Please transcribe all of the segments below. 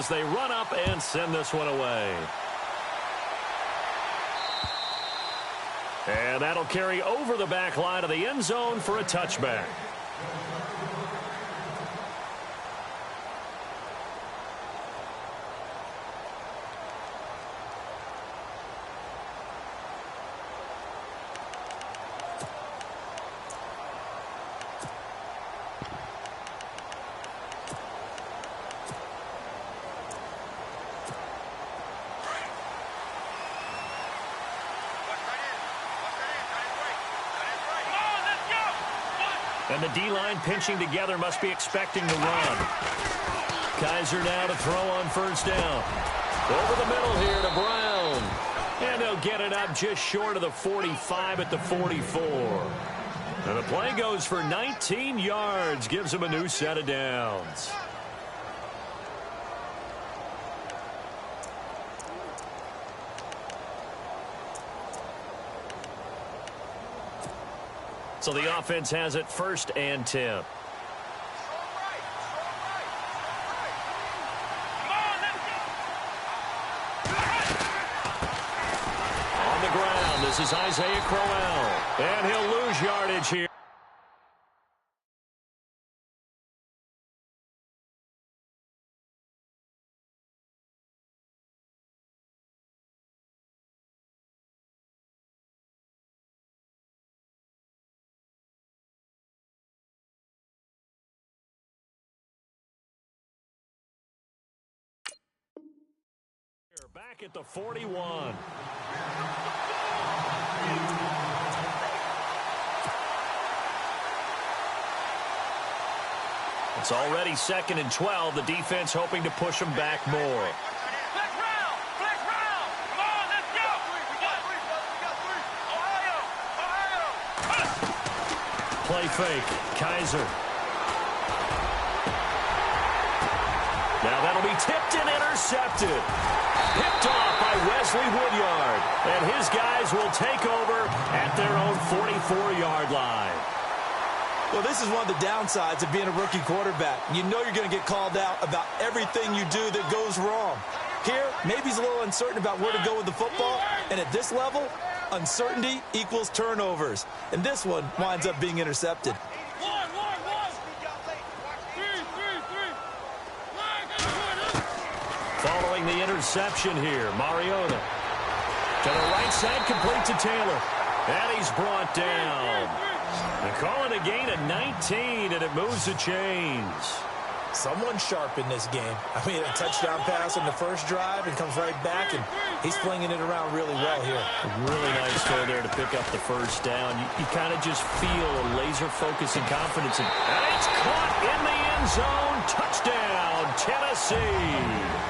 as they run up and send this one away. And that'll carry over the back line of the end zone for a touchback. And the D-line pinching together must be expecting to run. Kizer now to throw on first down. Over the middle here to Brown. And they'll get it up just short of the 45 at the 44. And the play goes for 19 yards. Gives them a new set of downs. So the offense has it 1st and 10. On the ground, this is Isaiah Crowell. And he'll lose yardage here. Back at the 41. It's already 2nd and 12. The defense hoping to push them back more. Flex round! Flex round! Come on, let's go! We got three! Ohio! Play fake. Kizer. Now that'll be tipped and intercepted. Picked off by Wesley Woodyard. And his guys will take over at their own 44-yard line. Well, this is one of the downsides of being a rookie quarterback. You know you're going to get called out about everything you do that goes wrong. Here, maybe he's a little uncertain about where to go with the football. And at this level, uncertainty equals turnovers. And this one winds up being intercepted. Following the interception here, Mariota. To the right side, complete to Taylor. And he's brought down. They call it a gain of 19, and it moves the chains. Someone sharp in this game. I mean, a touchdown pass on the first drive and comes right back, and he's flinging it around really well here. Really nice throw there to pick up the first down. You kind of just feel a laser focus and confidence. And it's caught in the end zone. Touchdown, Tennessee.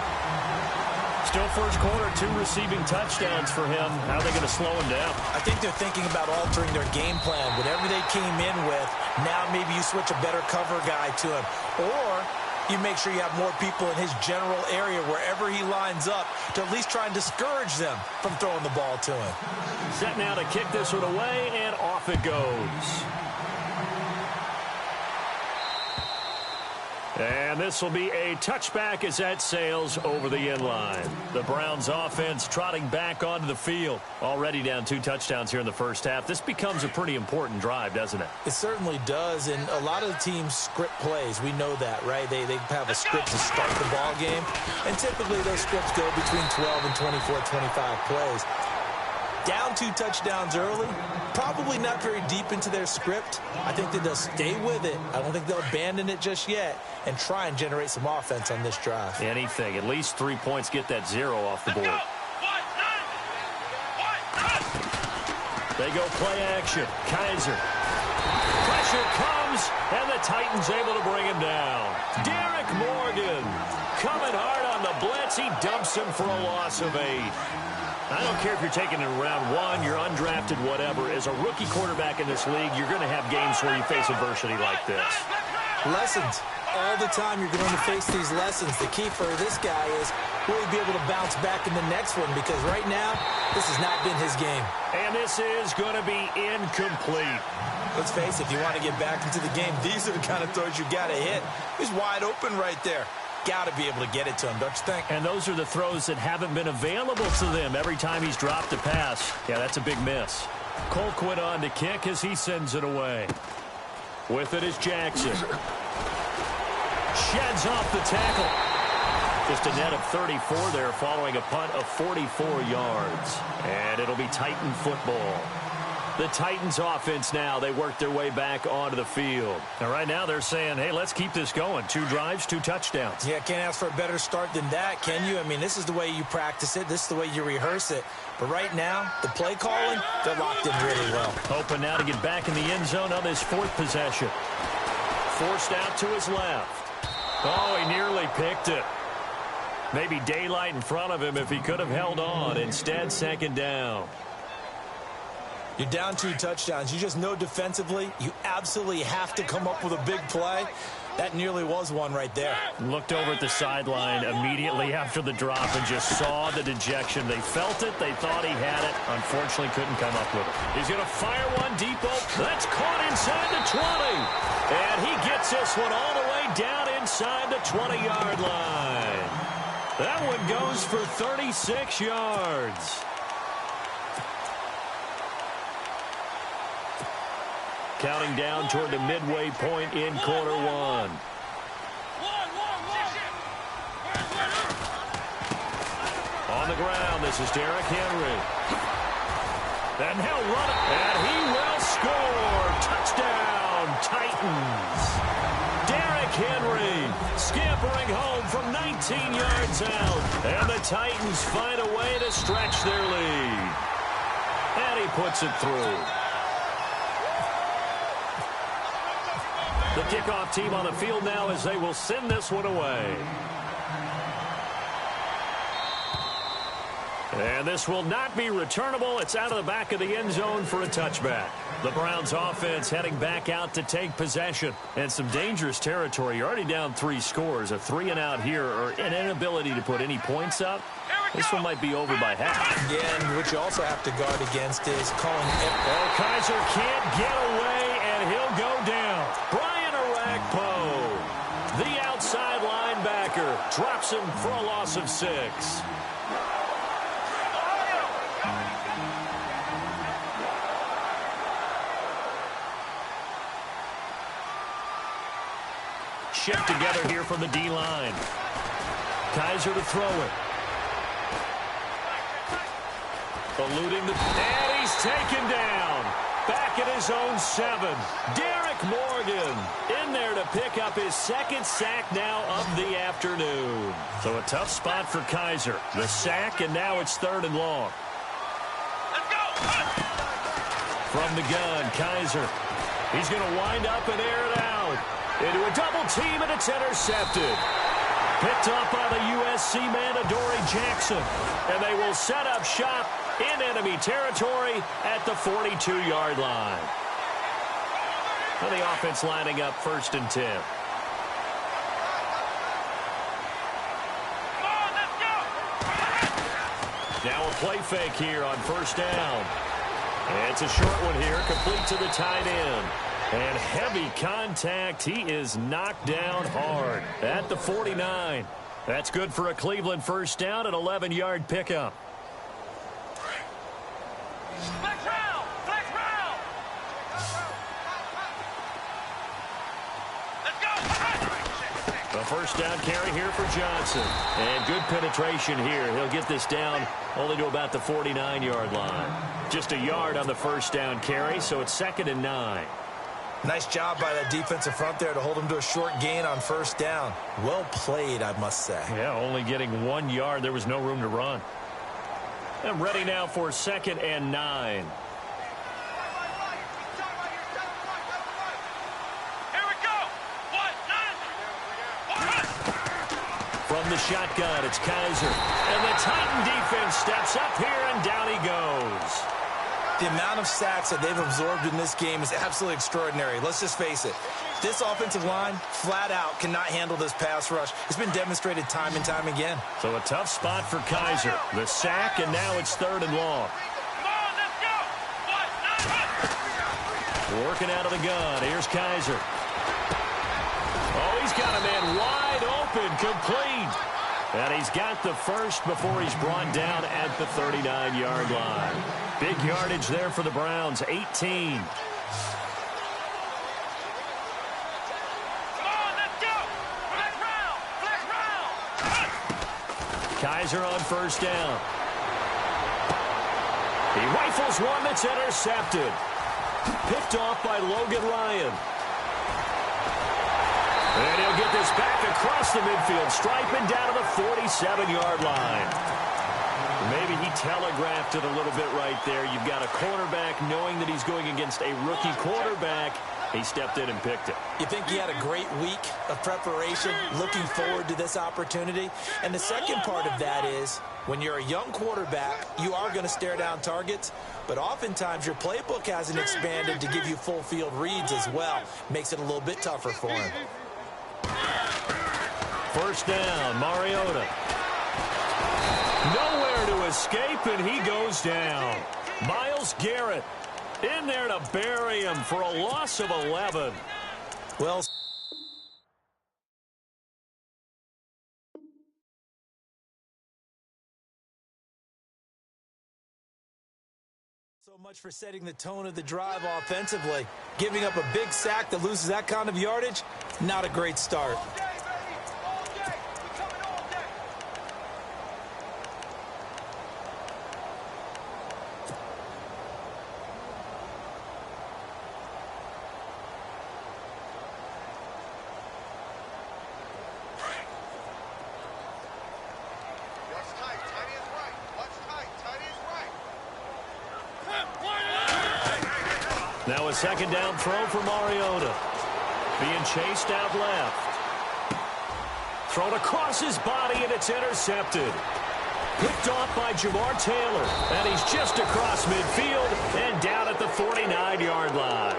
Still first quarter, 2 receiving touchdowns for him. How are they going to slow him down? I think they're thinking about altering their game plan. Whatever they came in with, now maybe you switch a better cover guy to him. Or you make sure you have more people in his general area wherever he lines up to at least try and discourage them from throwing the ball to him. Set now to kick this one away, and off it goes. And this will be a touchback as that sails over the end line. The Browns offense trotting back onto the field. Already down 2 touchdowns here in the first half. This becomes a pretty important drive, doesn't it? It certainly does, and a lot of the teams script plays. We know that, right? They have a script to start the ball game, and typically those scripts go between 12 and 24, 25 plays. Down 2 touchdowns early, probably not very deep into their script. I think that they'll stay with it. I don't think they'll abandon it just yet and try and generate some offense on this drive. Anything. At least 3 points, get that 0 off the board. They go play action. Kizer. Pressure comes, and the Titans able to bring him down. Derek Morgan coming hard on the blitz. He dumps him for a loss of 8. I don't care if you're taking it in round 1, you're undrafted, whatever. As a rookie quarterback in this league, you're going to have games where you face adversity like this. Lessons. All the time you're going to face these lessons. The key for this guy is will he be able to bounce back in the next one, because right now, this has not been his game. And this is going to be incomplete. Let's face it, if you want to get back into the game, these are the kind of throws you got to hit. He's wide open right there. got to be able to get it to him, don't you think? And those are the throws that haven't been available to them every time he's dropped a pass. Yeah, that's a big miss. Colquitt on to kick as he sends it away. With it is Jackson. Sheds off the tackle. Just a net of 34 there following a punt of 44 yards. And it'll be Titan football. The Titans offense now, they work their way back onto the field. And right now they're saying, hey, let's keep this going. 2 drives, 2 touchdowns. Yeah, can't ask for a better start than that, can you? I mean, this is the way you practice it. This is the way you rehearse it. But right now, the play calling, they're locked in really well. Hoping now to get back in the end zone on this 4th possession. Forced out to his left. Oh, he nearly picked it. Maybe daylight in front of him if he could have held on. Instead, 2nd down. You're down 2 touchdowns. You just know defensively you absolutely have to come up with a big play. That nearly was one right there. Looked over at the sideline immediately after the drop and just saw the dejection. They felt it. They thought he had it. Unfortunately, couldn't come up with it. He's going to fire one deep. That's caught inside the 20. And he gets this one all the way down inside the 20-yard line. That one goes for 36 yards. Counting down toward the midway point in quarter 1. On the ground, this is Derrick Henry. And he'll run it, and he will score. Touchdown, Titans. Derrick Henry scampering home from 19 yards out. And the Titans find a way to stretch their lead. And he puts it through. The kickoff team on the field now as they will send this one away. And this will not be returnable. It's out of the back of the end zone for a touchback. The Browns offense heading back out to take possession. And some dangerous territory. You're already down 3 scores. A 3-and-out here or an inability to put any points up. This one might be over by half. Yeah, and what you also have to guard against is calling it. Oh, Kaiser can't get away, and he'll go down. Brian Orakpo, the outside linebacker, drops him for a loss of 6. Shift together here from the D-line. Kaiser to throw it. Eluding the... And he's taken down. Back at his own 7. Derrick Morgan in there to pick up his 2nd sack now of the afternoon. So a tough spot for Kaiser. The sack, and now it's 3rd and long. Let's go! From the gun, Kaiser. He's going to wind up and air it out. Into a double team, and it's intercepted. Picked up by the USC man, Adoree Jackson. And they will set up shop in enemy territory at the 42-yard line. And the offense lining up 1st and 10. Come on, let's go! Now a play fake here on 1st down. And it's a short one here, complete to the tight end. And heavy contact. He is knocked down hard at the 49. That's good for a Cleveland 1st down, an 11-yard pickup. Flex round! Flex round! Let's go! A 1st down carry here for Johnson. And good penetration here. He'll get this down only to about the 49-yard line. Just a yard on the 1st down carry, so it's 2nd and 9. Nice job by that defensive front there to hold him to a short gain on 1st down. Well played, I must say. Yeah, only getting 1 yard. There was no room to run. And ready now for 2nd and 9. Here we go! 1-9! From the shotgun, it's Kaiser. And the Titan defense steps up here, and down he goes. The amount of sacks that they've absorbed in this game is absolutely extraordinary. Let's just face it. This offensive line, flat out, cannot handle this pass rush. It's been demonstrated time and time again. So a tough spot for Kaiser. The sack, and now it's 3rd and long. Come on, let's go! 1-9! Working out of the gun. Here's Kaiser. Oh, he's got a man wide open. up and complete. And he's got the first before he's brought down at the 39-yard line. Big yardage there for the Browns, 18. Kizer on first down. He rifles one that's intercepted. Picked off by Logan Ryan. And he'll get this back across the midfield stripe and down to the 47-yard line. Maybe he telegraphed it a little bit right there. You've got a cornerback knowing that he's going against a rookie quarterback. He stepped in and picked it. You think he had a great week of preparation, looking forward to this opportunity? And the second part of that is, when you're a young quarterback, you are going to stare down targets, but oftentimes your playbook hasn't expanded to give you full field reads as well. Makes it a little bit tougher for him. First down, Mariota. Nowhere to escape, and he goes down. Myles Garrett in there to bury him for a loss of 11. Well, so much for setting the tone of the drive offensively. Giving up a big sack that loses that kind of yardage, not a great start. Now a second down throw for Mariota. Being chased out left. Thrown across his body, and it's intercepted. Picked off by Jamar Taylor. And he's just across midfield and down at the 49-yard line.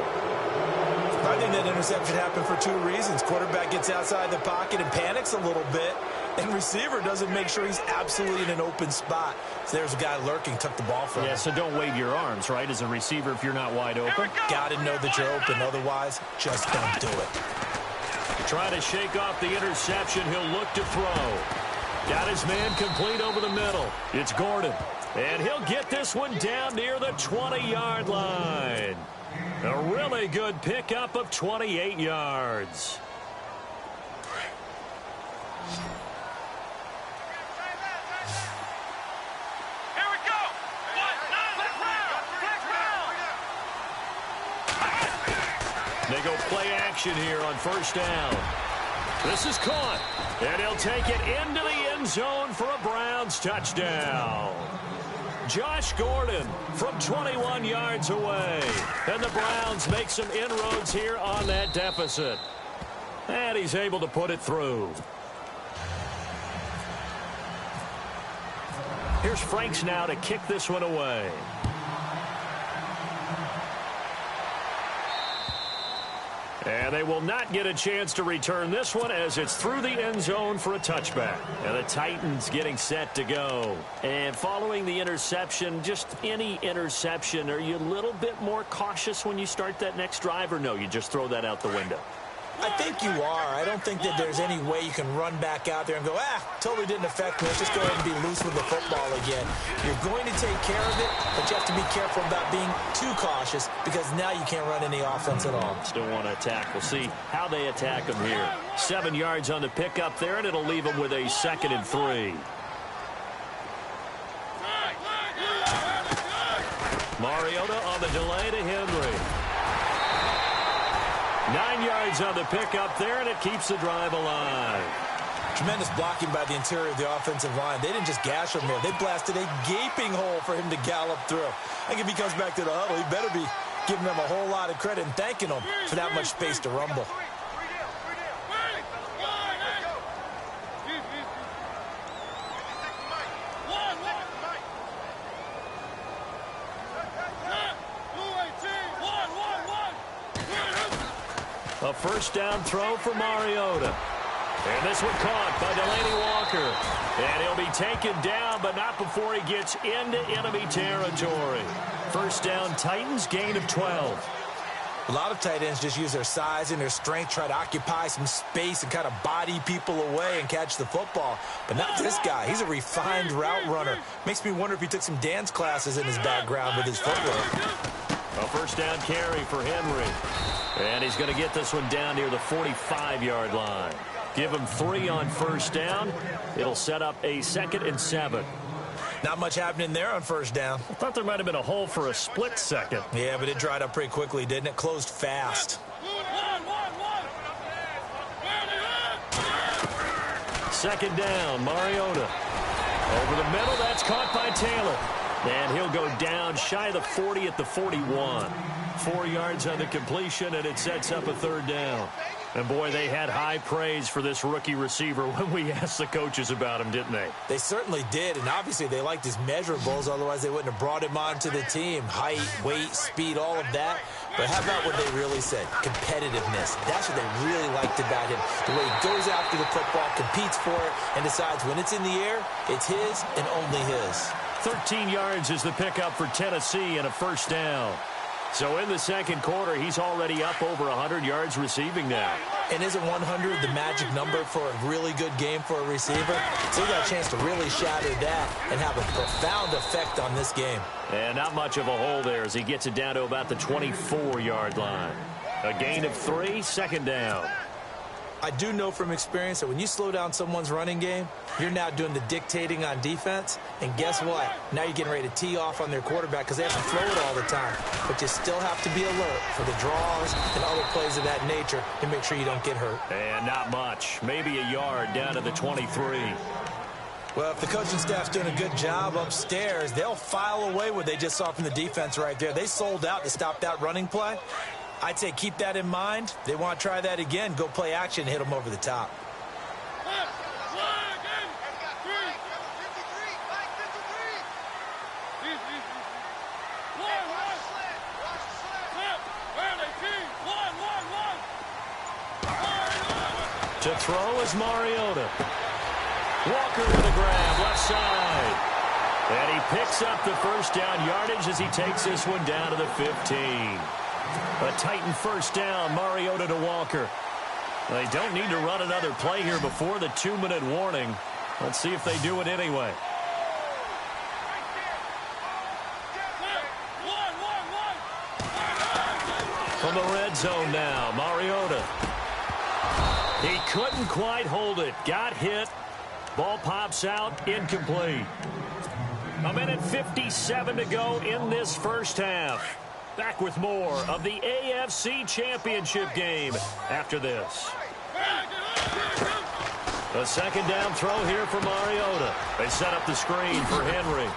I think that interception happened for two reasons. Quarterback gets outside the pocket and panics a little bit, and receiver doesn't make sure he's absolutely in an open spot. So there's a guy lurking, took the ball from him. Yeah, so don't wave your arms, right, as a receiver if you're not wide open. Got to know that you're open. Otherwise, just don't do it. Trying to shake off the interception. He'll look to throw. Got his man complete over the middle. It's Gordon. And he'll get this one down near the 20-yard line. A really good pickup of 28 yards. Here we go. They go play action here on first down. This is caught. And he'll take it into the end zone for a Browns touchdown. Josh Gordon from 21 yards away. And the Browns make some inroads here on that deficit. And he's able to put it through. Here's Franks now to kick this one away. And they will not get a chance to return this one as it's through the end zone for a touchback. And the Titans getting set to go. And following the interception, just any interception, are you a little bit more cautious when you start that next drive, or no, you just throw that out the window? I think you are. I don't think that there's any way you can run back out there and go, totally didn't affect me. Let's just go ahead and be loose with the football again. You're going to take care of it, but you have to be careful about being too cautious because now you can't run any offense at all. Still want to attack. We'll see how they attack them here. 7 yards on the pickup there, and it'll leave them with a 2nd and 3. Mariota on the delay to Henry. 9 yards on the pickup there, and it keeps the drive alive. Tremendous blocking by the interior of the offensive line. They didn't just gash him there. They blasted a gaping hole for him to gallop through. I think if he comes back to the huddle, he better be giving them a whole lot of credit and thanking them for that much space to rumble. A first down throw for Mariota. And this one caught by Delanie Walker. And he'll be taken down, but not before he gets into enemy territory. First down, Titans, gain of 12. A lot of tight ends just use their size and their strength, try to occupy some space and kind of body people away and catch the football. But not this guy. He's a refined route runner. Makes me wonder if he took some dance classes in his background with his footwork. A first down carry for Henry. And he's going to get this one down near the 45-yard line. Give him 3 on first down. It'll set up a 2nd and 7. Not much happening there on first down. I thought there might have been a hole for a split second. Yeah, but it dried up pretty quickly, didn't it? Closed fast. Second down, Mariota. Over the middle, that's caught by Taylor. And he'll go down shy of the 40 at the 41. 4 yards on the completion, and it sets up a 3rd down. And, boy, they had high praise for this rookie receiver when we asked the coaches about him, didn't they? They certainly did, and obviously they liked his measurables. Otherwise, they wouldn't have brought him onto the team. Height, weight, speed, all of that. But how about what they really said? Competitiveness. That's what they really liked about him. The way he goes after the football, competes for it, and decides when it's in the air, it's his and only his. 13 yards is the pickup for Tennessee and a first down. So in the second quarter, he's already up over 100 yards receiving now. And isn't 100 the magic number for a really good game for a receiver? So he got a chance to really shatter that and have a profound effect on this game. And not much of a hole there as he gets it down to about the 24-yard line. A gain of 3, 2nd down. I do know from experience that when you slow down someone's running game, you're now doing the dictating on defense. And guess what? Now you're getting ready to tee off on their quarterback because they have to throw it all the time. But you still have to be alert for the draws and other plays of that nature to make sure you don't get hurt. And not much. Maybe a yard down to the 23. Well, if the coaching staff's doing a good job upstairs, they'll file away what they just saw from the defense right there. They sold out to stop that running play. I'd say keep that in mind. They want to try that again. Go play action, hit them over the top. To throw is Mariota. Walker with a grab, left side. And he picks up the first down yardage as he takes this one down to the 15. A Titan first down, Mariota to Walker. They don't need to run another play here before the 2-minute warning. Let's see if they do it anyway. From the red zone now, Mariota. He couldn't quite hold it. Got hit. Ball pops out, incomplete. 1:57 to go in this first half. Back with more of the AFC Championship game after this. A second down throw here for Mariota. They set up the screen for Henry.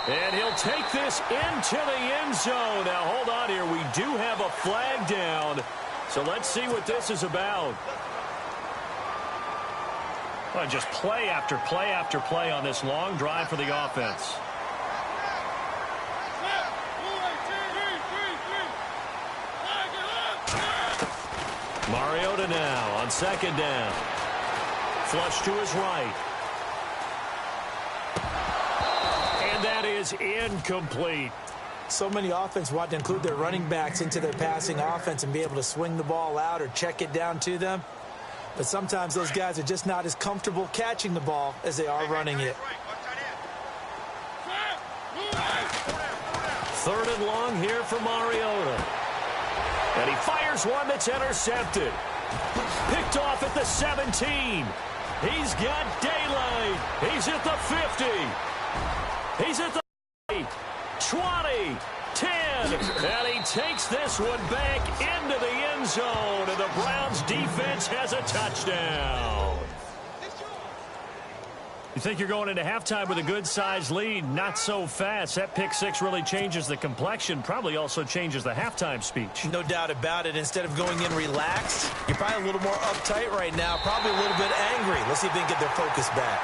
And he'll take this into the end zone. Now, hold on here. We do have a flag down. So let's see what this is about. Well, just play after play after play on this long drive for the offense. Mariota now on second down. Flush to his right. And that is incomplete. So many offense want to include their running backs into their passing offense and be able to swing the ball out or check it down to them. But sometimes those guys are just not as comfortable catching the ball as they are running it. 3rd and long here for Mariota. And he fires one that's intercepted. Picked off at the 17. He's got daylight. He's at the 50. He's at the 20, 10. And he takes this one back into the end zone. And the Browns defense has a touchdown. You think you're going into halftime with a good-sized lead? Not so fast. That pick six really changes the complexion, probably also changes the halftime speech. No doubt about it. Instead of going in relaxed, you're probably a little more uptight right now, probably a little bit angry. Let's see if they can get their focus back.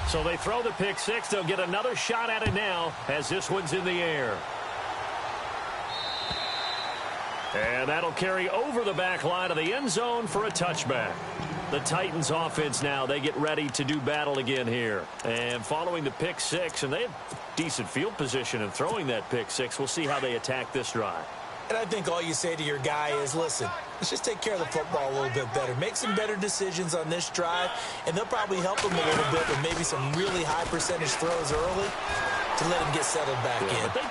So they throw the pick six. They'll get another shot at it now as this one's in the air. And that'll carry over the back line of the end zone for a touchback. The Titans offense now, they get ready to do battle again here. And following the pick six, and they have decent field position in throwing that pick six. We'll see how they attack this drive. And I think all you say to your guy is, listen, let's just take care of the football a little bit better. Make some better decisions on this drive, and they'll probably help him a little bit with maybe some really high percentage throws early to let him get settled back in. But they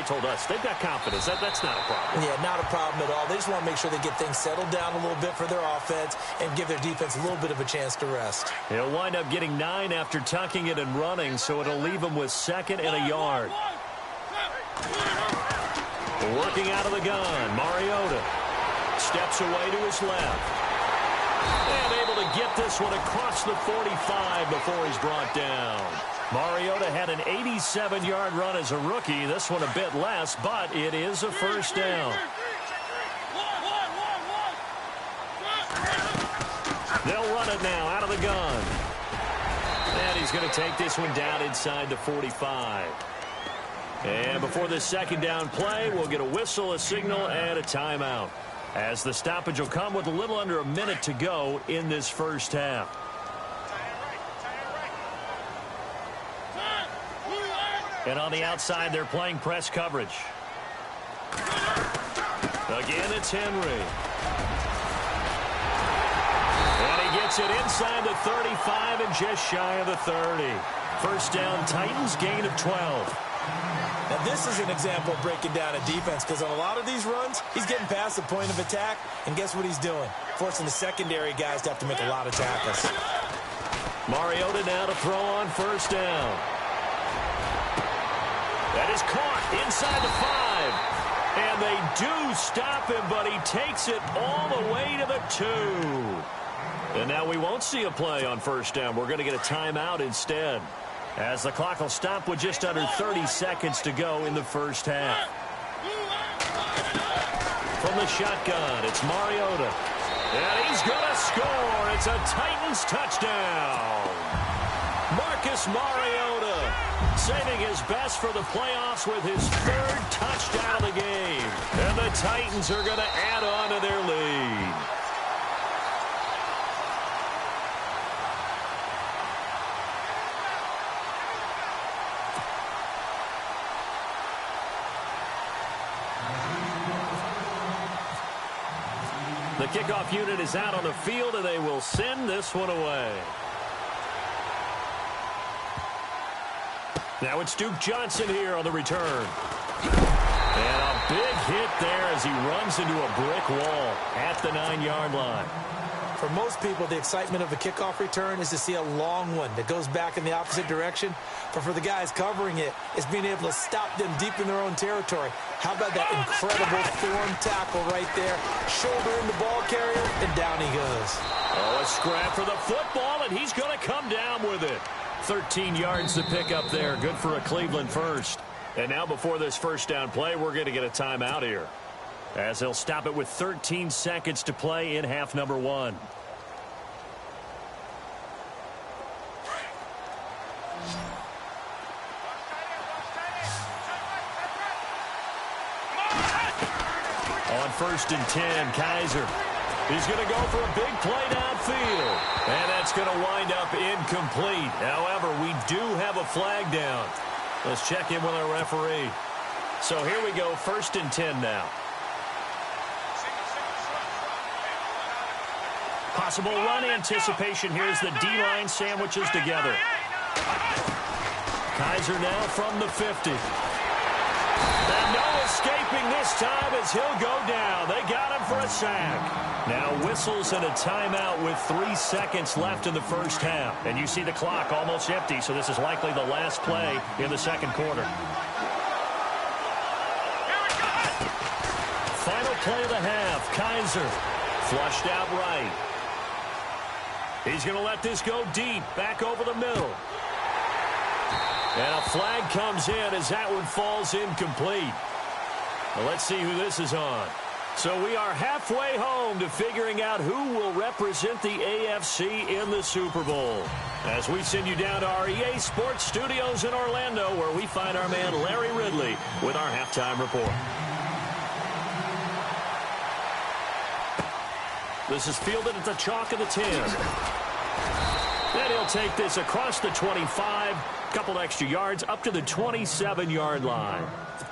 told us, they've got confidence. That's not a problem. Yeah, not a problem at all. They just want to make sure they get things settled down a little bit for their offense and give their defense a little bit of a chance to rest. He'll wind up getting 9 after tucking it and running, so it'll leave him with 2nd and a yard. Working out of the gun, Mariota steps away to his left. And able to get this one across the 45 before he's brought down. Mariota had an 87-yard run as a rookie. This one a bit less, but it is a first down. They'll run it now out of the gun. And he's going to take this one down inside the 45. And before this second down play, we'll get a whistle, a signal, and a timeout, as the stoppage will come with a little under a minute to go in this first half. And on the outside, they're playing press coverage. Again, it's Henry. And he gets it inside the 35 and just shy of the 30. First down, Titans, gain of 12. Now, this is an example of breaking down a defense, because on a lot of these runs, he's getting past the point of attack, and guess what he's doing? Forcing the secondary guys to have to make a lot of tackles. Mariota now to throw on first down. That is caught inside the 5. And they do stop him, but he takes it all the way to the 2. And now we won't see a play on first down. We're going to get a timeout instead, as the clock will stop with just under 30 seconds to go in the first half. From the shotgun, it's Mariota. And he's going to score. It's a Titans touchdown. Marcus Mariota saving his best for the playoffs with his 3rd touchdown of the game. And the Titans are going to add on to their lead. The kickoff unit is out on the field, and they will send this one away. Now it's Duke Johnson here on the return. And a big hit there as he runs into a brick wall at the 9-yard line. For most people, the excitement of a kickoff return is to see a long one that goes back in the opposite direction. But for the guys covering it, it's being able to stop them deep in their own territory. How about that incredible form tackle right there? Shoulder in the ball carrier, and down he goes. Oh, a scrap for the football, and he's going to come down with it. 13 yards to pick up there. Good for a Cleveland first. And now before this first down play, we're going to get a timeout here, as they'll stop it with 13 seconds to play in half number 1. On 1st and 10, Kaiser. He's going to go for a big play downfield. And that's going to wind up incomplete. However, we do have a flag down. Let's check in with our referee. So here we go, 1st and 10 now. Possible run anticipation here as the D-line sandwiches together. Kaiser now from the 50. And no escaping this time as he'll go down. They got him for a sack. Now whistles and a timeout with 3 seconds left in the first half. And you see the clock almost empty, so this is likely the last play in the second quarter. Final play of the half. Kaiser flushed out right. He's going to let this go deep, back over the middle. And a flag comes in as that one falls incomplete. Well, let's see who this is on. So we are halfway home to figuring out who will represent the AFC in the Super Bowl. As we send you down to our EA Sports Studios in Orlando, where we find our man Larry Ridley with our halftime report. This is fielded at the chalk of the 10. And he'll take this across the 25, couple extra yards up to the 27-yard line.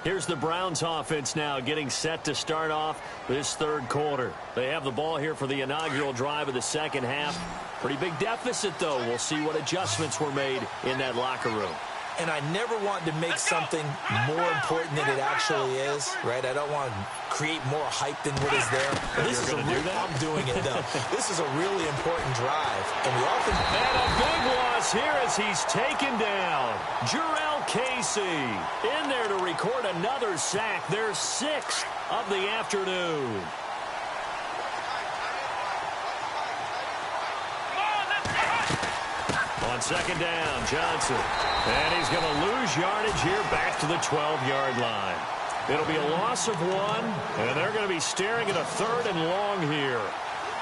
Here's the Browns offense now getting set to start off this third quarter. They have the ball here for the inaugural drive of the second half. Pretty big deficit, though. We'll see what adjustments were made in that locker room. And I never want to make something more important than it actually is, right? I don't want to create more hype than what is there. But this is I'm doing it, though. This is a really important drive. And we often... And a big loss here as he's taken down. Jurrell Casey in there to record another sack. Their 6th of the afternoon. On second down, Johnson. And he's going to lose yardage here back to the 12-yard line. It'll be a loss of 1, and they're going to be staring at a 3rd and long here.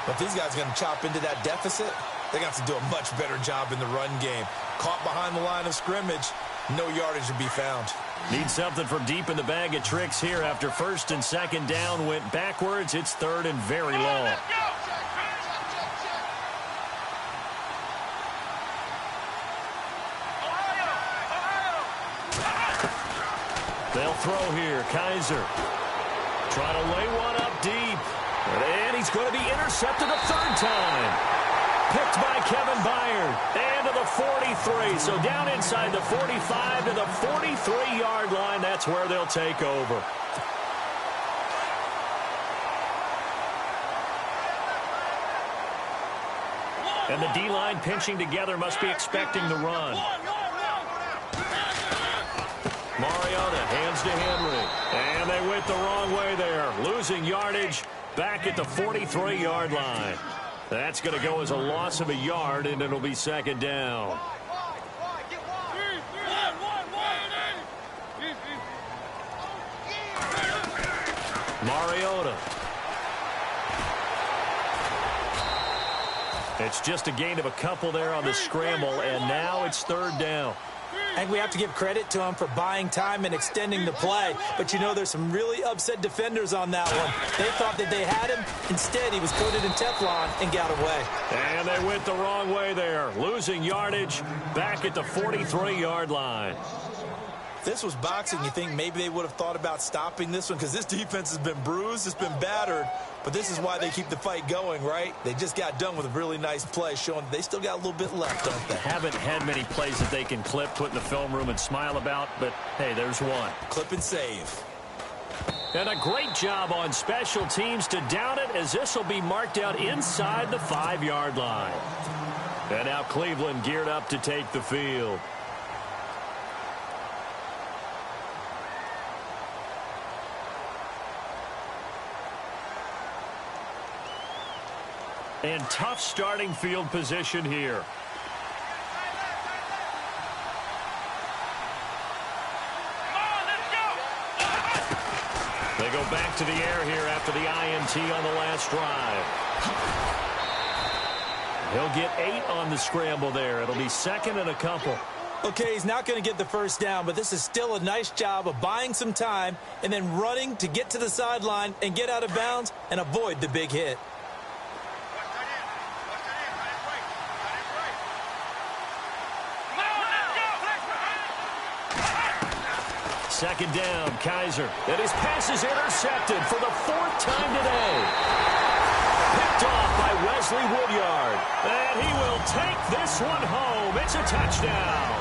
But these guys are going to chop into that deficit. They're going to have to do a much better job in the run game. Caught behind the line of scrimmage, no yardage to be found. Need something from deep in the bag of tricks here after 1st and 2nd down went backwards. It's 3rd and very long. They'll throw here. Kaiser trying to lay one up deep. And he's going to be intercepted a 3rd time. Picked by Kevin Byard. And to the 43. So down inside the 45 to the 43-yard line. That's where they'll take over. And the D-line pinching together must be expecting the run. Mariota hands to Henry. And they went the wrong way there. Losing yardage back at the 43-yard line. That's going to go as a loss of a yard, and it'll be 2nd down. Mariota. It's just a gain of a couple there on the scramble, and now it's 3rd down. And we have to give credit to him for buying time and extending the play. But, you know, there's some really upset defenders on that one. They thought that they had him. Instead, he was coated in Teflon and got away. And they went the wrong way there. Losing yardage back at the 43-yard line. If this was boxing, you think maybe they would have thought about stopping this one because this defense has been bruised, it's been battered. But this is why they keep the fight going, right? They just got done with a really nice play, showing they still got a little bit left, don't they? Haven't had many plays that they can clip, put in the film room, and smile about, but, hey, there's one. Clip and save. And a great job on special teams to down it, as this will be marked out inside the 5-yard line. And now Cleveland geared up to take the field. And tough starting field position here. They go back to the air here after the INT on the last drive. He'll get 8 on the scramble there. It'll be 2nd and a couple. Okay, he's not going to get the 1st down, but this is still a nice job of buying some time and then running to get to the sideline and get out of bounds and avoid the big hit. Second down, Kaiser. And his pass is intercepted for the 4th time today. Picked off by Wesley Woodyard. And he will take this one home. It's a touchdown.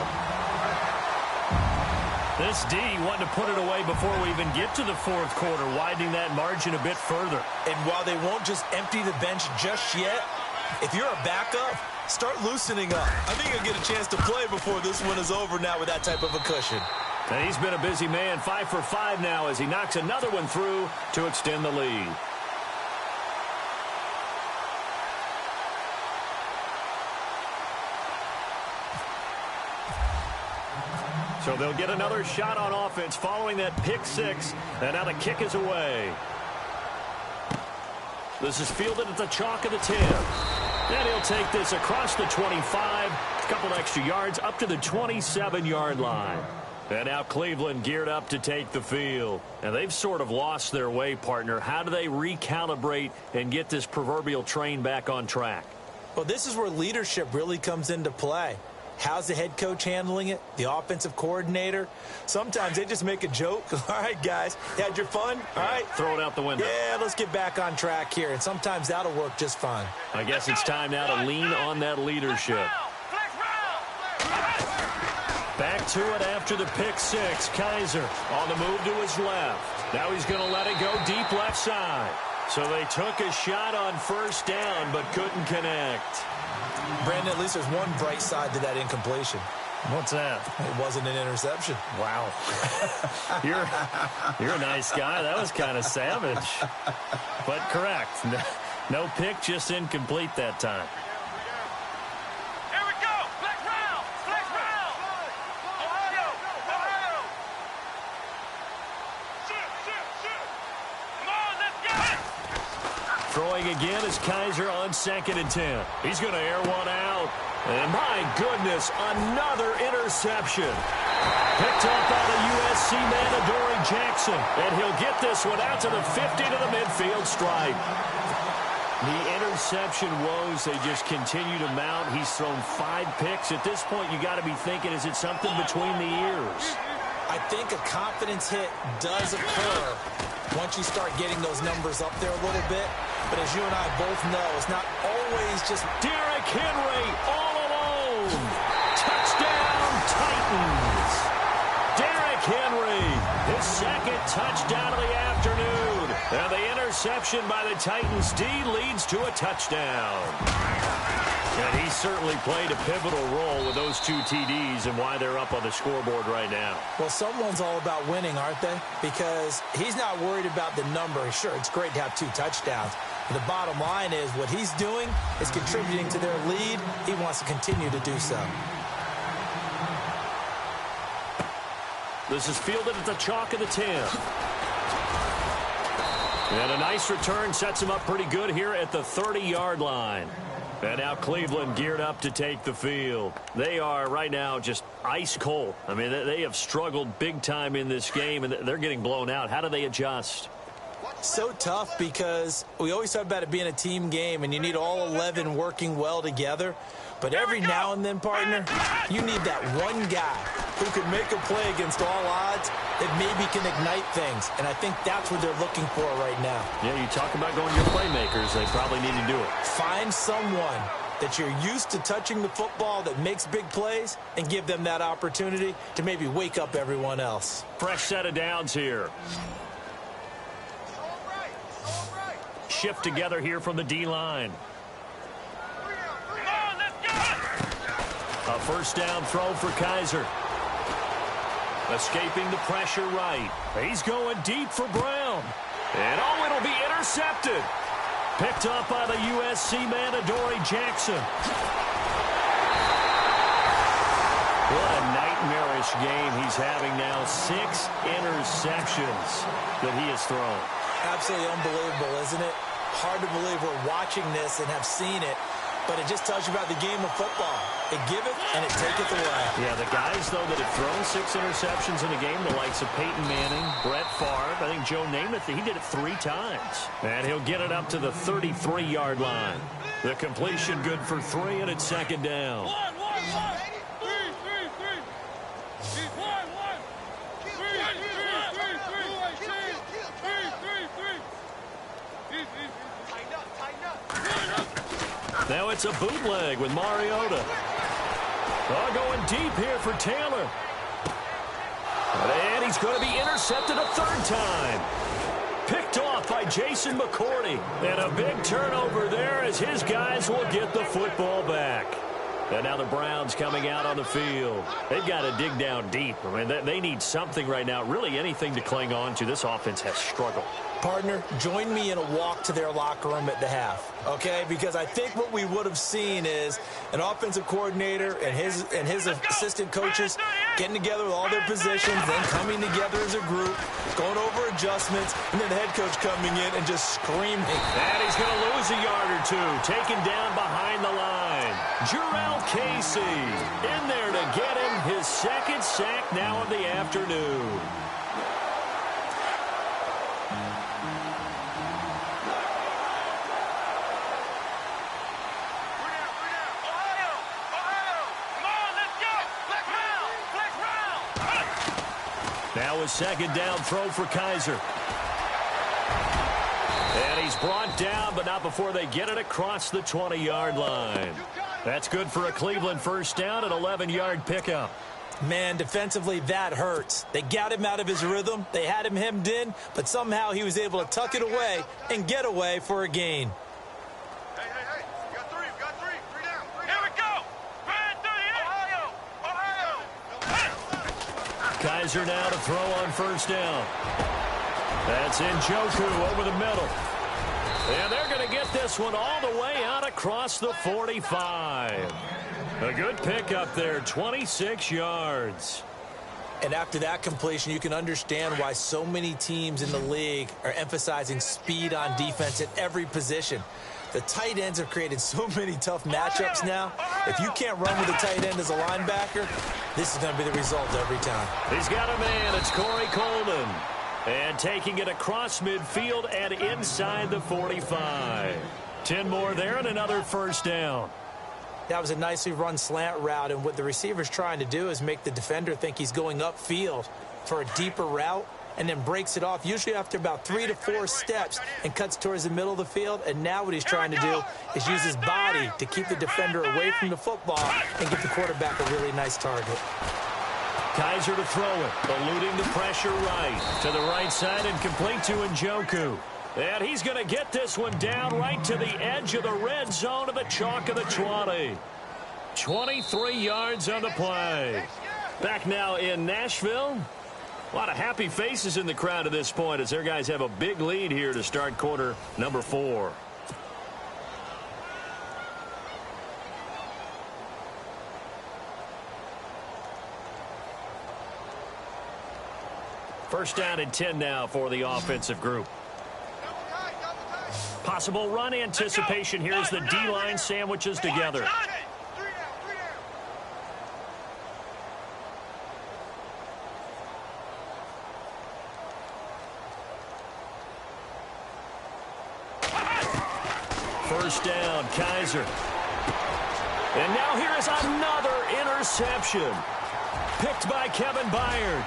This D wanting to put it away before we even get to the 4th quarter, widening that margin a bit further. And while they won't just empty the bench just yet, if you're a backup, start loosening up. I think you'll get a chance to play before this one is over now with that type of a cushion. And he's been a busy man, 5 for 5 now as he knocks another one through to extend the lead. So they'll get another shot on offense following that pick 6, and now the kick is away. This is fielded at the chalk of the 10. And he'll take this across the 25, a couple extra yards up to the 27-yard line. And now Cleveland geared up to take the field. And they've sort of lost their way, partner. How do they recalibrate and get this proverbial train back on track? Well, this is where leadership really comes into play. How's the head coach handling it? The offensive coordinator? Sometimes they just make a joke. All right, guys, you had your fun? All right. Throw it out the window. Yeah, let's get back on track here. And sometimes that'll work just fine. I guess it's time now to lean on that leadership. Back to it after the pick six. Kaiser on the move to his left. Now he's going to let it go deep left side. So they took a shot on first down but couldn't connect. Brandon, at least there's one bright side to that incompletion. What's that? It wasn't an interception. Wow. You're a nice guy. That was kind of savage. But correct. No pick, just incomplete that time. Here we go. Flex round. Flex round. Ohio. Ohio. Shoot. Come on, let's go. Throwing again is Kaiser on 2nd and 10. He's going to air one out. And my goodness, another interception. Picked up by the USC man, Adoree Jackson. And he'll get this one out to the 50 to the midfield stripe. The interception woes, they just continue to mount. He's thrown 5 picks. At this point, you got to be thinking, is it something between the ears? I think a confidence hit does occur once you start getting those numbers up there a little bit. But as you and I both know, it's not always just Derrick Henry all alone. Touchdown, Titans. Derrick Henry, his 2nd touchdown of the afternoon. And the interception by the Titans D leads to a touchdown. And he certainly played a pivotal role with those 2 TDs and why they're up on the scoreboard right now. Well, someone's all about winning, aren't they? Because he's not worried about the number. Sure, it's great to have 2 touchdowns. But the bottom line is what he's doing is contributing to their lead. He wants to continue to do so. This is fielded at the chalk of the 10. And a nice return sets him up pretty good here at the 30-yard line. And now Cleveland geared up to take the field. They are right now just ice cold. I mean, they have struggled big time in this game, and they're getting blown out. How do they adjust? So tough because we always talk about it being a team game, and you need all 11 working well together. But every now and then, partner, you need that one guy who can make a play against all odds that maybe can ignite things. And I think that's what they're looking for right now. Yeah, you talk about going to your playmakers. They probably need to do it. Find someone that you're used to touching the football that makes big plays and give them that opportunity to maybe wake up everyone else. Fresh set of downs here. Shift together here from the D-line. A first down throw for Kaiser. Escaping the pressure right. He's going deep for Brown. And oh, it'll be intercepted. Picked up by the USC man, Adoree Jackson. What a nightmarish game he's having now. 6 interceptions that he has thrown. Absolutely unbelievable, isn't it? Hard to believe we're watching this and have seen it. But it just tells you about the game of football. It giveth and it taketh away. Yeah, the guys, though, that have thrown 6 interceptions in a game, the likes of Peyton Manning, Brett Favre, I think Joe Namath, he did it 3 times. And he'll get it up to the 33-yard line. The completion good for 3, and it's 2nd down. Now it's a bootleg with Mariota. Oh, going deep here for Taylor. And he's going to be intercepted a 3rd time. Picked off by Jason McCourty. And a big turnover there as his guys will get the football back. And now the Browns coming out on the field. They've got to dig down deep. I mean, they need something right now, really anything to cling on to. This offense has struggled. Partner, join me in a walk to their locker room at the half, okay? Because I think what we would have seen is an offensive coordinator and his assistant coaches getting together with all their positions, then coming together as a group, going over adjustments, and then the head coach coming in and just screaming. And he's going to lose a yard or two, taken down behind the line. Jurrell Casey in there to get him his second sack now of the afternoon. Now a second down throw for Kaiser. And he's brought down, but not before they get it across the 20-yard line. That's good for a Cleveland first down, an 11-yard pickup. Man, defensively, that hurts. They got him out of his rhythm. They had him hemmed in, but somehow he was able to tuck it away and get away for a gain. Hey, we got three down. Here we go. Fan 38. Ohio. Kaiser now to throw on first down. That's Njoku over the middle. And they're going to get this one all the way out across the 45. A good pickup there, 26 yards. And after that completion, you can understand why so many teams in the league are emphasizing speed on defense at every position. The tight ends have created so many tough matchups now. If you can't run with a tight end as a linebacker, this is going to be the result every time. He's got a man. It's Corey Coleman. And taking it across midfield and inside the 45. 10 more there and another first down. That was a nicely run slant route, and what the receiver's trying to do is make the defender think he's going upfield for a deeper route and then breaks it off, usually after about 3 to 4 steps, and cuts towards the middle of the field. And now what he's trying to do is use his body to keep the defender away from the football and give the quarterback a really nice target. Kaiser to throw it, eluding the pressure right. To the right side and complete to Njoku. And he's going to get this one down right to the edge of the red zone of the chalk of the 20. 23 yards on the play. Back now in Nashville. A lot of happy faces in the crowd at this point as their guys have a big lead here to start quarter number 4. First down and 10 now for the offensive group. Possible run anticipation here as the D-line sandwiches together. First down, Kaiser. And now here is another interception. Picked by Kevin Byard.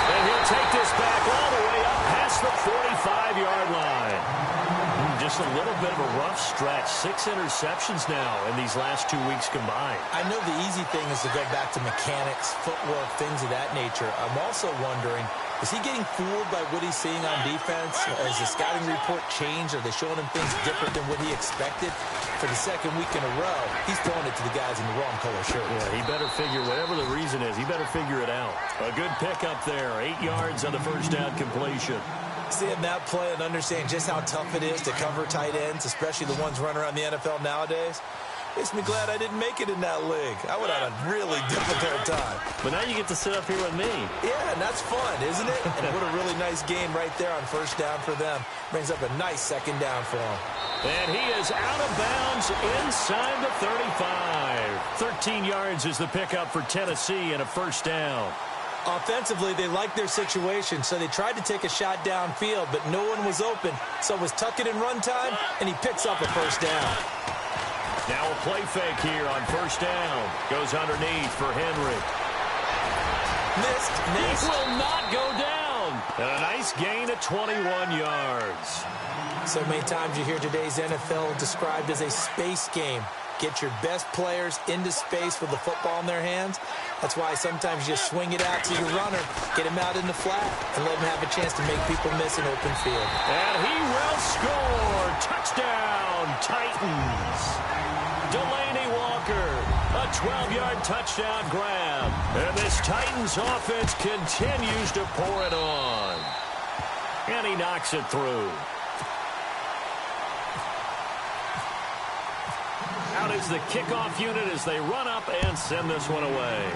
And he'll take this back all the way up past the 45-yard line. Just a little bit of a rough stretch. 6 interceptions now in these last 2 weeks combined. I know the easy thing is to go back to mechanics, footwork, things of that nature. I'm also wondering, is he getting fooled by what he's seeing on defense? Has the scouting report changed? Are they showing him things different than what he expected? For the second week in a row, he's throwing it to the guys in the wrong color shirt. Yeah, he better figure, whatever the reason is, he better figure it out. A good pickup there, 8 yards on the first down completion. Seeing that play and understanding just how tough it is to cover tight ends, especially the ones running around the NFL nowadays, makes me glad I didn't make it in that league. I would have a really difficult time. But now you get to sit up here with me. Yeah, and that's fun, isn't it? And what a really nice game right there on first down for them. Brings up a nice second down for them. And he is out of bounds inside the 35. 13 yards is the pickup for Tennessee and a first down. Offensively, they liked their situation, so they tried to take a shot downfield, but no one was open. So it was tuck it in run time, and he picks up a first down. Now a play fake here on first down. Goes underneath for Henry. Missed. It will not go down. And a nice gain of 21 yards. So many times you hear today's NFL described as a space game. Get your best players into space with the football in their hands. That's why sometimes you just swing it out to your runner, get him out in the flat, and let him have a chance to make people miss an open field. And he will score. Touchdown, Titans. Delaney Walker, a 12-yard touchdown grab. And this Titans offense continues to pour it on. And he knocks it through. Out is the kickoff unit as they run up and send this one away.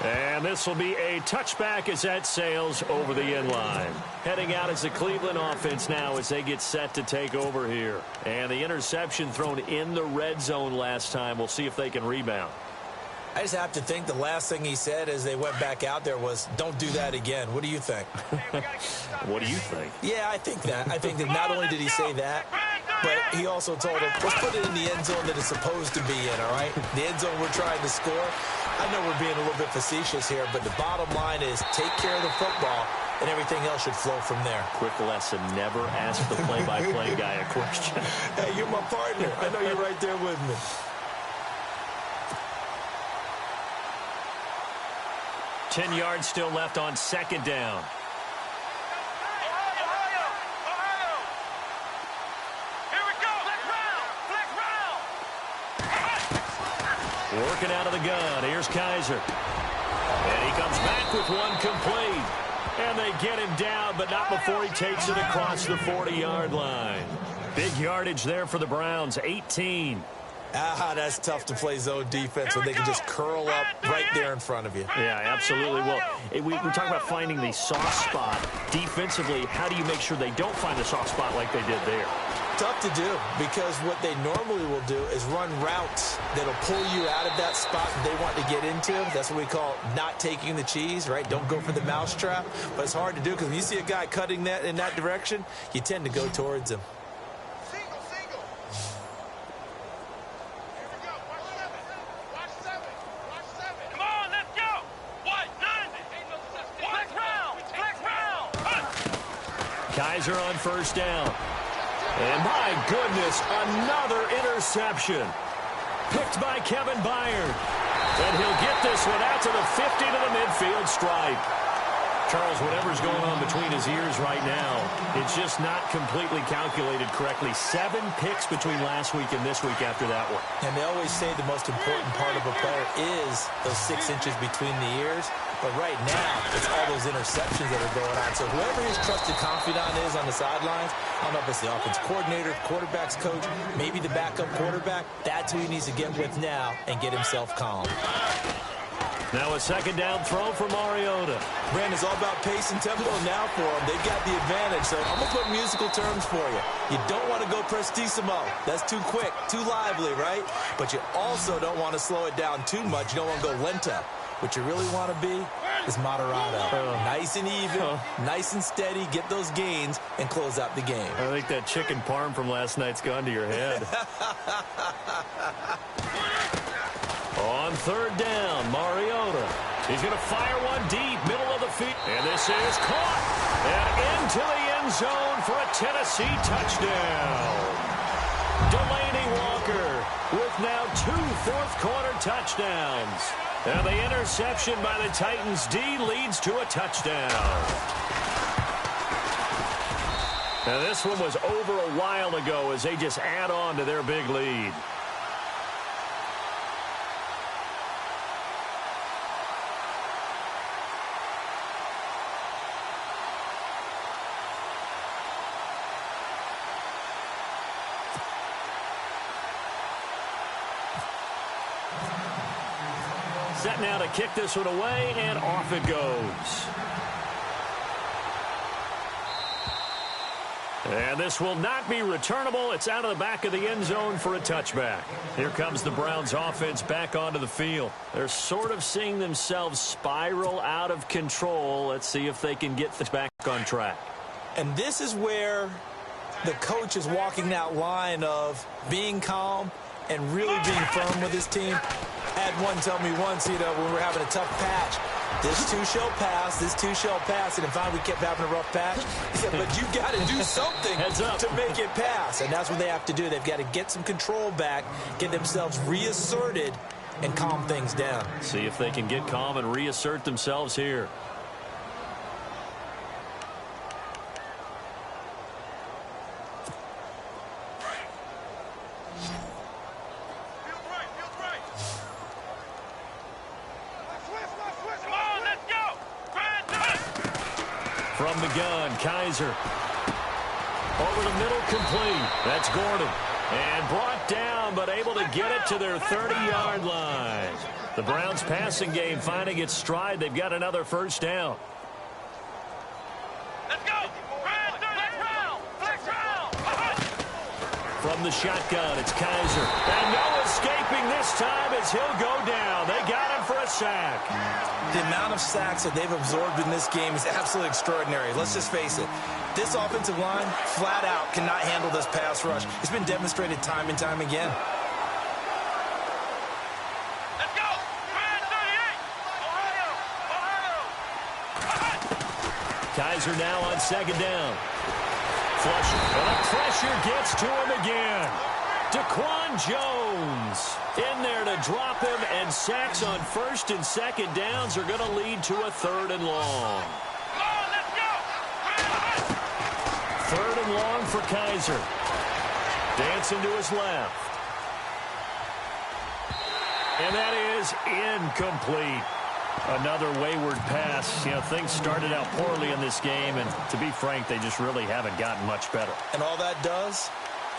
And this will be a touchback as that sails over the end line. Heading out is the Cleveland offense now as they get set to take over here. And the interception thrown in the red zone last time. We'll see if they can rebound. I just have to think the last thing he said as they went back out there was, don't do that again. What do you think? What do you think? Yeah, I think that. I think that not only did he say that, but he also told him, let's put it in the end zone that it's supposed to be in, all right? The end zone we're trying to score. I know we're being a little bit facetious here, but the bottom line is take care of the football, and everything else should flow from there. Quick lesson, never ask the play-by-play guy a question. Hey, you're my partner. I know you're right there with me. Ten yards still left on second down. Ohio. Here we go. Flick round. Working out of the gun. Here's Kaiser. And he comes back with one complete. And they get him down, but not before he takes it across the 40-yard line. Big yardage there for the Browns, 18. That's tough to play zone defense when they can just curl up right there in front of you. Yeah, absolutely. Well, we talk about finding the soft spot. Defensively, how do you make sure they don't find the soft spot like they did there? Tough to do, because what they normally will do is run routes that'll pull you out of that spot that they want to get into. That's what we call not taking the cheese, right? Don't go for the mousetrap. But it's hard to do because when you see a guy cutting that in that direction, you tend to go towards him. Kaiser on first down. And my goodness, another interception. Picked by Kevin Byard. And he'll get this one out to the 50 to the midfield stripe. Charles, whatever's going on between his ears right now, it's just not completely calculated correctly. 7 picks between last week and this week after that one. And they always say the most important part of a player is those 6 inches between the ears. But right now, it's all those interceptions that are going on. So whoever his trusted confidant is on the sidelines, I don't know if it's the offense coordinator, quarterback's coach, maybe the backup quarterback, that's who he needs to get with now and get himself calm. Now a second down throw for Mariota. Brandon, it's all about pace and tempo now for them. They've got the advantage. So I'm going to put musical terms for you. You don't want to go prestissimo. That's too quick, too lively, right? But you also don't want to slow it down too much. You don't want to go lento. What you really want to be is moderato. Nice and even, nice and steady, get those gains, and close out the game. I think that chicken parm from last night's gone to your head. On third down, Mariota. He's going to fire one deep, middle of the field. And this is caught. And into the end zone for a Tennessee touchdown. Delaney Walker with now 2 fourth-quarter touchdowns. And the interception by the Titans D leads to a touchdown. Now this one was over a while ago as they just add on to their big lead. Set now to kick this one away, and off it goes. And this will not be returnable. It's out of the back of the end zone for a touchback. Here comes the Browns offense back onto the field. They're sort of seeing themselves spiral out of control. Let's see if they can get this back on track. And this is where the coach is walking that line of being calm and really being firm with his team. I had one tell me once, when we were having a tough patch, this too shall pass, this too shall pass. And in fact, we kept having a rough patch. He said, but you got to do something to make it pass. And that's what they have to do. They've got to get some control back, get themselves reasserted, and calm things down. See if they can get calm and reassert themselves here. From the gun, Kaiser. Over the middle, complete. That's Gordon. And brought down, but able to get it to their 30-yard line. The Browns passing game finding its stride. They've got another first down. Let's go. Flex round. From the shotgun, it's Kaiser. And no escaping this time as he'll go down. They got him for a sack. The amount of sacks that they've absorbed in this game is absolutely extraordinary. Let's just face it. This offensive line, flat out, cannot handle this pass rush. It's been demonstrated time and time again. Let's go. 38. Ohio. Kaiser now on second down. Flusher. And the pressure gets to him again. Daquan Jones in there to drop him, and sacks on first and second downs are going to lead to a third and long. Third and long for Kaiser. Dancing to his left. And that is incomplete. Another wayward pass. You know, things started out poorly in this game, and to be frank, they just really haven't gotten much better. And all that does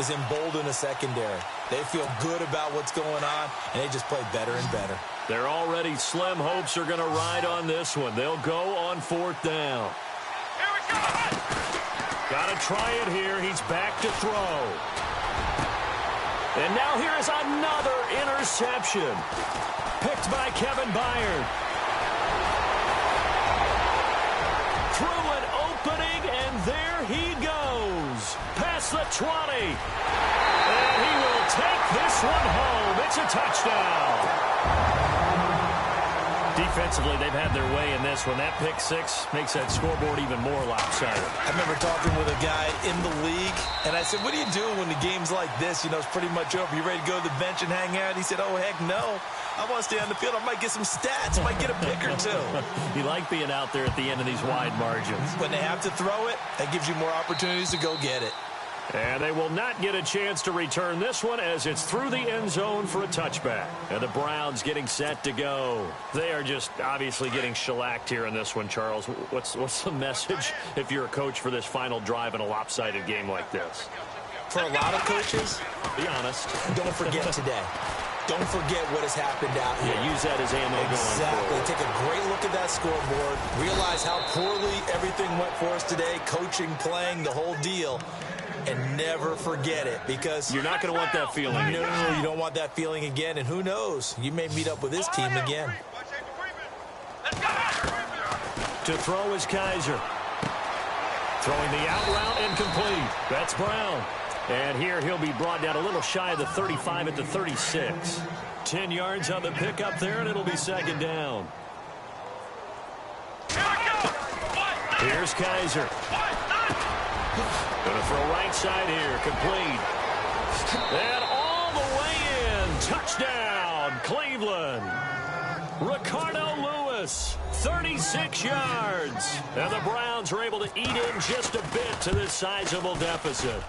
is embolden a secondary. They feel good about what's going on, and they just play better and better. Their already slim hopes are going to ride on this one. They'll go on fourth down. Here we go. Got to try it here. He's back to throw. And now here is another interception. Picked by Kevin Byard. Through an opening, and there he goes. Past the 20. And he will take this one home. It's a touchdown. Defensively, they've had their way in this one. That pick six makes that scoreboard even more lopsided. I remember talking with a guy in the league, and I said, what do you do when the game's like this? You know, it's pretty much over. You ready to go to the bench and hang out? He said, oh, heck no. I want to stay on the field. I might get some stats. I might get a pick or two. You like being out there at the end of these wide margins. When they have to throw it, that gives you more opportunities to go get it. And they will not get a chance to return this one as it's through the end zone for a touchback. And the Browns getting set to go. They are just obviously getting shellacked here in this one, Charles. What's the message if you're a coach for this final drive in a lopsided game like this? For a lot of coaches, be honest, don't forget today. Don't forget what has happened out here. Yeah, use that as ammo going Exactly. forward. Take a great look at that scoreboard. Realize how poorly everything went for us today. Coaching, playing, the whole deal. And never forget it, because you're not going to want that feeling again. No, you don't want that feeling again. And who knows? You may meet up with this team again. To throw is Kaiser. Throwing the out route and complete. That's Brown. And here he'll be brought down a little shy of the 35 at the 36. 10 yards on the pickup there, and it'll be second down. Here's Kaiser. Going to throw right side here. Complete. And all the way in. Touchdown, Cleveland. Ricardo Lewis, 36 yards. And the Browns are able to eat in just a bit to this sizable deficit.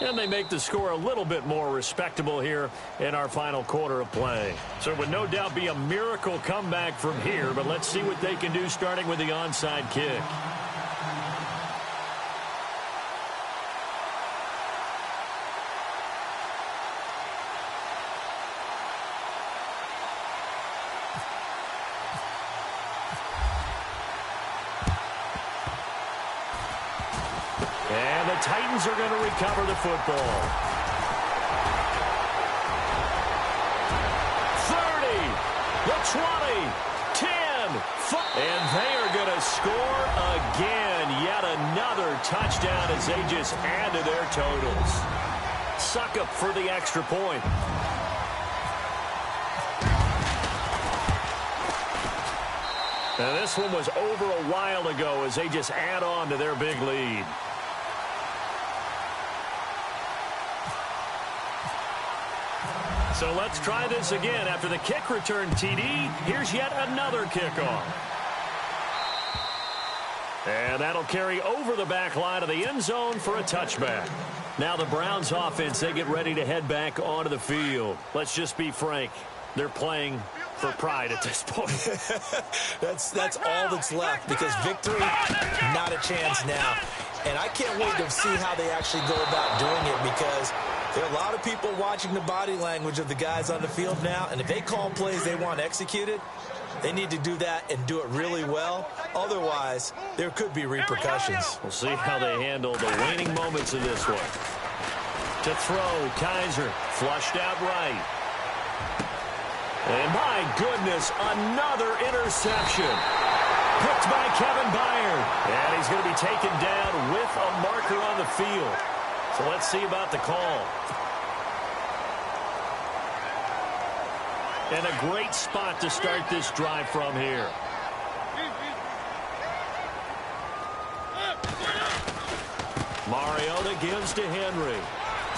And they make the score a little bit more respectable here in our final quarter of play. So it would no doubt be a miracle comeback from here, but let's see what they can do starting with the onside kick. And the Titans are going to recover the football. 30, the 20, 10, 5. And they are going to score again. Yet another touchdown as they just add to their totals. Succop for the extra point. And this one was over a while ago as they just add on to their big lead. So let's try this again. After the kick return TD, here's yet another kickoff. And that'll carry over the back line of the end zone for a touchback. Now the Browns offense, they get ready to head back onto the field. Let's just be frank. They're playing for pride at this point. That's all that's left, because victory, not a chance now. And I can't wait to see how they actually go about doing it, because there are a lot of people watching the body language of the guys on the field now, and if they call plays they want executed, they need to do that and do it really well. Otherwise, there could be repercussions. We'll see how they handle the waning moments of this one. To throw, Kaiser, flushed out right. And my goodness, another interception. Picked by Kevin Byard. And he's going to be taken down with a marker on the field. So let's see about the call. And a great spot to start this drive from here. Mariota gives to Henry.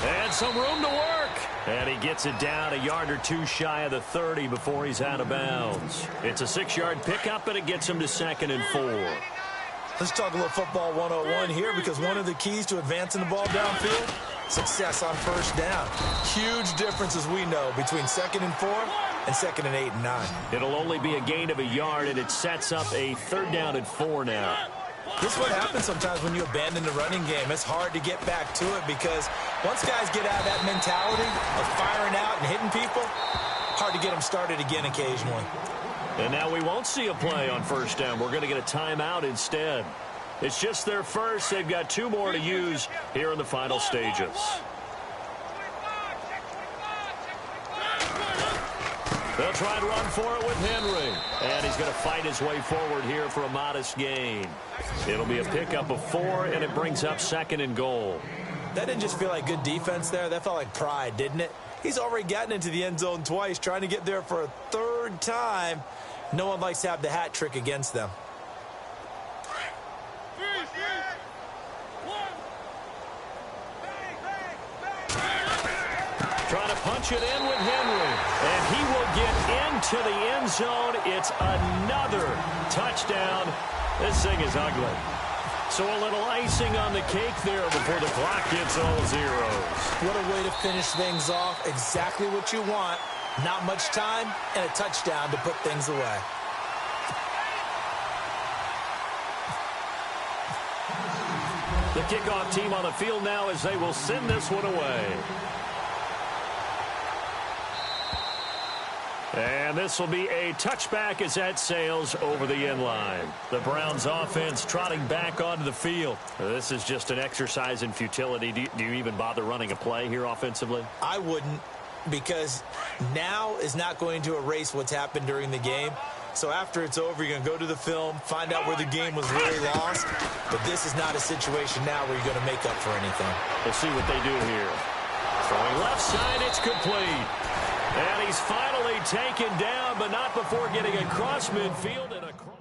And some room to work. And he gets it down a yard or two shy of the 30 before he's out of bounds. It's a 6-yard pickup, and it gets him to 2nd and 4. Let's talk a little football 101 here, because one of the keys to advancing the ball downfield, success on first down. Huge difference, as we know, between 2nd and 4 and 2nd and 8 and 9. It'll only be a gain of a yard, and it sets up a 3rd down and 4 now. This is what happens sometimes when you abandon the running game. It's hard to get back to it, because once guys get out of that mentality of firing out and hitting people, hard to get them started again occasionally. And now we won't see a play on first down. We're going to get a timeout instead. It's just their first. They've got 2 more to use here in the final stages. They'll try and run for it with Henry. And he's going to fight his way forward here for a modest gain. It'll be a pickup of 4, and it brings up 2nd and goal. That didn't just feel like good defense there. That felt like pride, didn't it? He's already gotten into the end zone twice, trying to get there for a 3rd time. No one likes to have the hat trick against them. Trying to punch it in with Henry. And he will get into the end zone. It's another touchdown. This thing is ugly. So a little icing on the cake there before the clock gets all zeros. What a way to finish things off. Exactly what you want. Not much time and a touchdown to put things away. The kickoff team on the field now as they will send this one away. And this will be a touchback as that sails over the end line. The Browns offense trotting back onto the field. This is just an exercise in futility. Do you even bother running a play here offensively? I wouldn't, because now is not going to erase what's happened during the game. So after it's over, you're going to go to the film, find out where the game was really lost. But this is not a situation now where you're going to make up for anything. We'll see what they do here. Throwing left side, it's complete. And he's finally taken down, but not before getting across midfield and across.